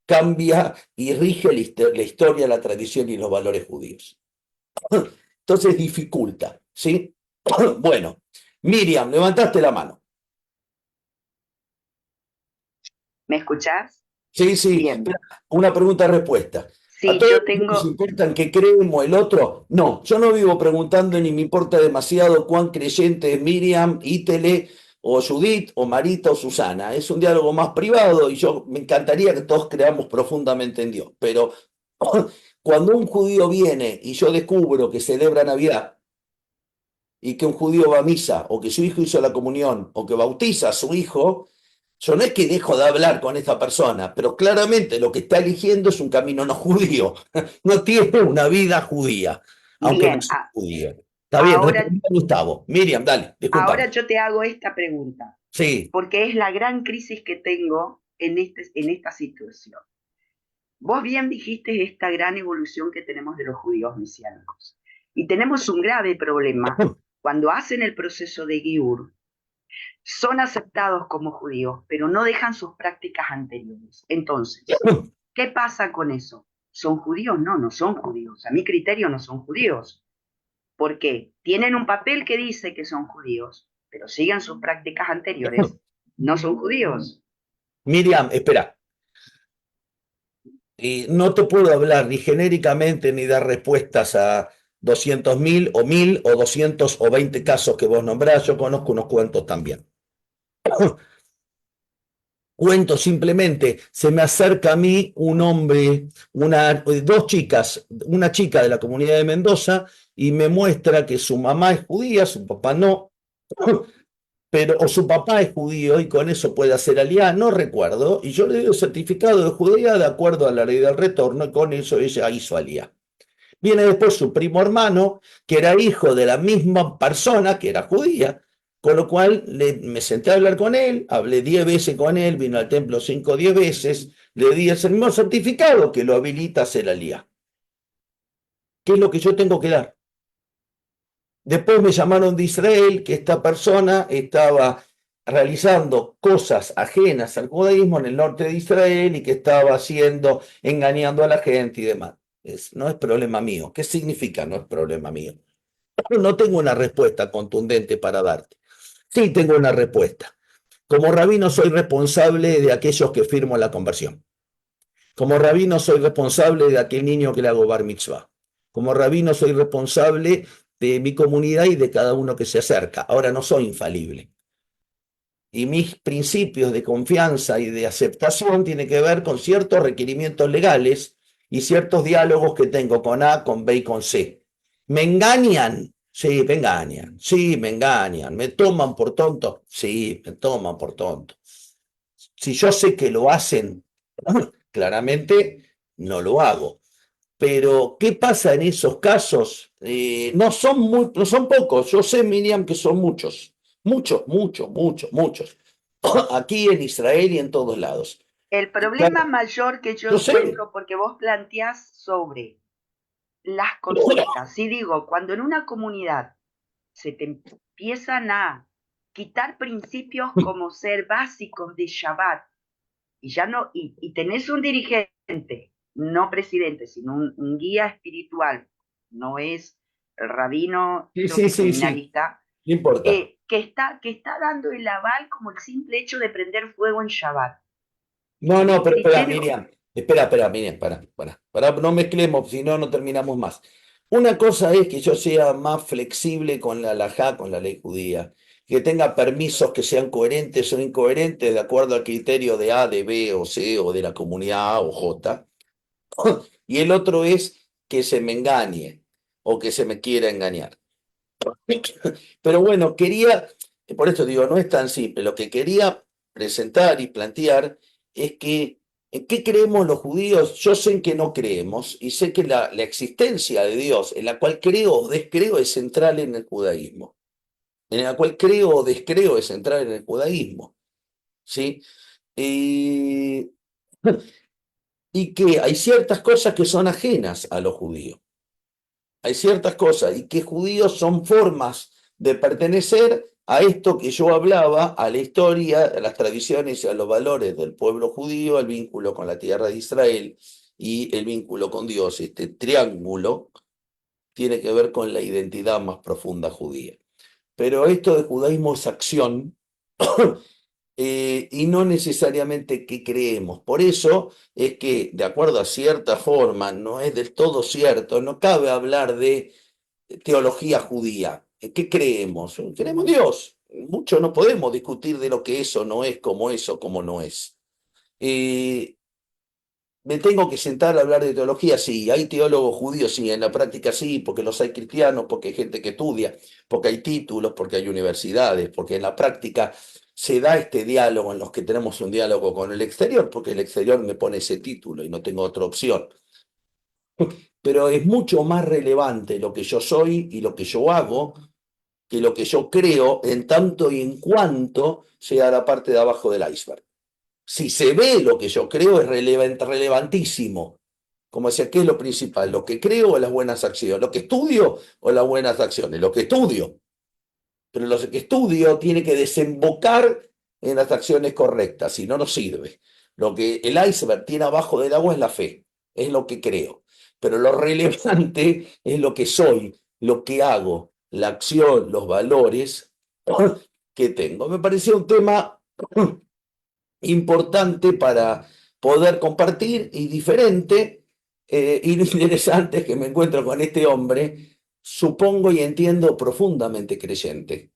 cambia y rige la historia, la tradición y los valores judíos. Entonces dificulta, ¿sí? Bueno, Miriam, levantaste la mano. ¿Me escuchás? Sí, sí, Bien. una pregunta-respuesta. ¿A Sí, todos yo nos tengo, importan que creemos el otro? No, yo no vivo preguntando ni me importa demasiado cuán creyente es Miriam, Ítele, o Judith, o Marita, o Susana. Es un diálogo más privado y yo me encantaría que todos creamos profundamente en Dios. Pero cuando un judío viene y yo descubro que celebra Navidad y que un judío va a misa, o que su hijo hizo la comunión, o que bautiza a su hijo, yo no es que dejo de hablar con esa persona, pero claramente lo que está eligiendo es un camino no judío. No tiene una vida judía, aunque no bien, sea judío. Está bien, ahora, responde a Gustavo. Miriam, dale, ahora discúlpame. yo te hago esta pregunta, Sí, porque es la gran crisis que tengo en esta situación. Vos bien dijiste esta gran evolución que tenemos de los judíos mesiánicos. Y tenemos un grave problema cuando hacen el proceso de Giur, son aceptados como judíos, pero no dejan sus prácticas anteriores. Entonces, ¿qué pasa con eso? ¿Son judíos? No, no son judíos. A mi criterio no son judíos. ¿Por qué? Tienen un papel que dice que son judíos, pero siguen sus prácticas anteriores, no son judíos. Miriam, espera. No te puedo hablar ni genéricamente ni dar respuestas a 200.000 o 1.000 o 200 o 20 casos que vos nombrás. Yo conozco unos cuantos también. Cuento simplemente, se me acerca a mí un hombre, dos chicas, una chica de la comunidad de Mendoza, y me muestra que su mamá es judía, su papá no, pero, o su papá es judío y con eso puede hacer aliyá, no recuerdo, y yo le doy el certificado de judía de acuerdo a la ley del retorno, y con eso ella hizo aliyá. Viene después su primo hermano, que era hijo de la misma persona, que era judía, con lo cual me senté a hablar con él, hablé 10 veces con él, vino al templo 5 o 10 veces, le di el mismo certificado que lo habilita a hacer aliyá. ¿Qué es lo que yo tengo que dar? Después me llamaron de Israel que esta persona estaba realizando cosas ajenas al judaísmo en el norte de Israel y que estaba engañando a la gente y demás. No es problema mío. ¿Qué significa no es problema mío? No tengo una respuesta contundente para darte. Sí tengo una respuesta. Como rabino soy responsable de aquellos que firmo la conversión. Como rabino soy responsable de aquel niño que le hago bar mitzvah. Como rabino soy responsable de mi comunidad y de cada uno que se acerca. Ahora no soy infalible. Y mis principios de confianza y de aceptación tienen que ver con ciertos requerimientos legales y ciertos diálogos que tengo con A, con B y con C. ¿Me engañan? Sí, me engañan. Sí, me engañan. ¿Me toman por tonto? Sí, me toman por tonto. Si yo sé que lo hacen, claramente no lo hago. Pero, ¿qué pasa en esos casos? No son pocos. Yo sé, Miriam, que son muchos. Muchos, muchos, muchos, muchos. Aquí en Israel y en todos lados. El problema mayor que yo encuentro, porque vos planteás sobre las conductas, sí digo, cuando en una comunidad se te empiezan a quitar principios como ser básicos de Shabbat, y ya no, y tenés un dirigente, no presidente, sino un guía espiritual, no es el rabino, seminarista, no importa. que está dando el aval como el simple hecho de prender fuego en Shabbat. No, pero espera, Miriam. Espera, Miriam, para, no mezclemos, si no, no terminamos más. Una cosa es que yo sea más flexible con la halajá, con la ley judía, que tenga permisos que sean coherentes o incoherentes de acuerdo al criterio de A, de B o C o de la comunidad A o J. Y el otro es que se me engañe o que se me quiera engañar. Pero bueno, por eso digo, no es tan simple. Lo que quería presentar y plantear es que ¿en qué creemos los judíos? Yo sé en que no creemos y sé que la existencia de Dios, en la cual creo o descreo, es central en el judaísmo. En la cual creo o descreo es central en el judaísmo. ¿Sí? Y que hay ciertas cosas que son ajenas a los judíos. Hay ciertas cosas y que judíos son formas de pertenecer a esto que yo hablaba, a la historia, a las tradiciones y a los valores del pueblo judío, el vínculo con la tierra de Israel y el vínculo con Dios. Este triángulo tiene que ver con la identidad más profunda judía. Pero esto de judaísmo es acción y no necesariamente que creemos. Por eso es que, de acuerdo a cierta forma, no es del todo cierto, no cabe hablar de teología judía. ¿Qué creemos? Creemos en Dios. Mucho no podemos discutir de lo que eso no es, como eso, como no es. ¿Me tengo que sentar a hablar de teología? Sí. ¿Hay teólogos judíos? Sí. En la práctica sí, porque los hay cristianos, porque hay gente que estudia, porque hay títulos, porque hay universidades, porque en la práctica se da este diálogo en los que tenemos un diálogo con el exterior, porque el exterior me pone ese título y no tengo otra opción. Pero es mucho más relevante lo que yo soy y lo que yo hago que lo que yo creo, en tanto y en cuanto sea la parte de abajo del iceberg. Si se ve lo que yo creo es relevantísimo. Como decía, ¿qué es lo principal? ¿Lo que creo o las buenas acciones? ¿Lo que estudio o las buenas acciones? Lo que estudio. pero lo que estudio tiene que desembocar en las acciones correctas, si no, no sirve. Lo que el iceberg tiene abajo del agua es la fe, es lo que creo, pero lo relevante es lo que soy, lo que hago, la acción, los valores que tengo. Me pareció un tema importante para poder compartir y diferente, y lo interesante es que me encuentro con este hombre, supongo y entiendo, profundamente creyente.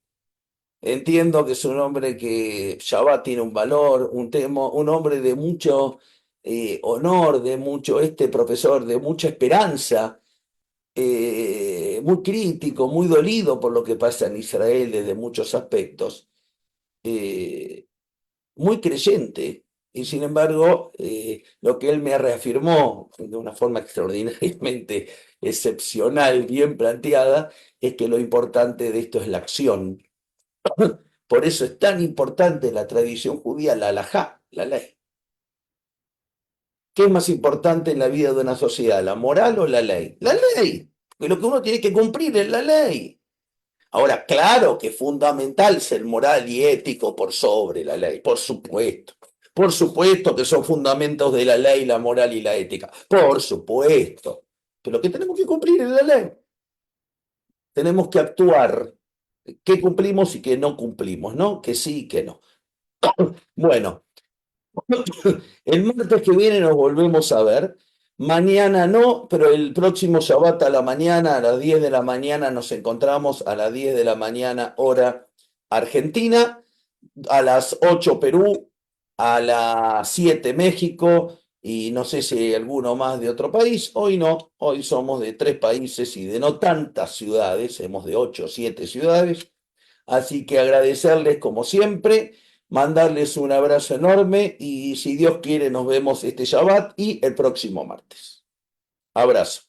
Entiendo que es un hombre que Shabbat tiene un valor, un hombre de mucho honor, de mucho, profesor, de mucha esperanza, muy crítico, muy dolido por lo que pasa en Israel desde muchos aspectos, muy creyente. Y sin embargo, lo que él me reafirmó de una forma extraordinariamente excepcional, bien planteada, es que lo importante de esto es la acción. Por eso es tan importante en la tradición judía la halajá, la ley. ¿Qué es más importante en la vida de una sociedad, la moral o la ley? La ley, porque lo que uno tiene que cumplir es la ley. Ahora, claro que es fundamental ser moral y ético por sobre la ley, por supuesto. Por supuesto que son fundamentos de la ley, la moral y la ética. Por supuesto. Pero lo que tenemos que cumplir es la ley. Tenemos que actuar. ¿Qué cumplimos y qué no cumplimos? ¿No? Que sí y que no. Bueno, el martes que viene nos volvemos a ver. Mañana no, pero el próximo Shabbat a la mañana, a las 10 de la mañana, nos encontramos a las 10 de la mañana, hora Argentina, a las 8 Perú, a las 7 México, y no sé si hay alguno más de otro país. Hoy no, hoy somos de 3 países y de no tantas ciudades, somos de 8 o 7 ciudades. Así que agradecerles como siempre, mandarles un abrazo enorme y si Dios quiere nos vemos este Shabbat y el próximo martes. Abrazo.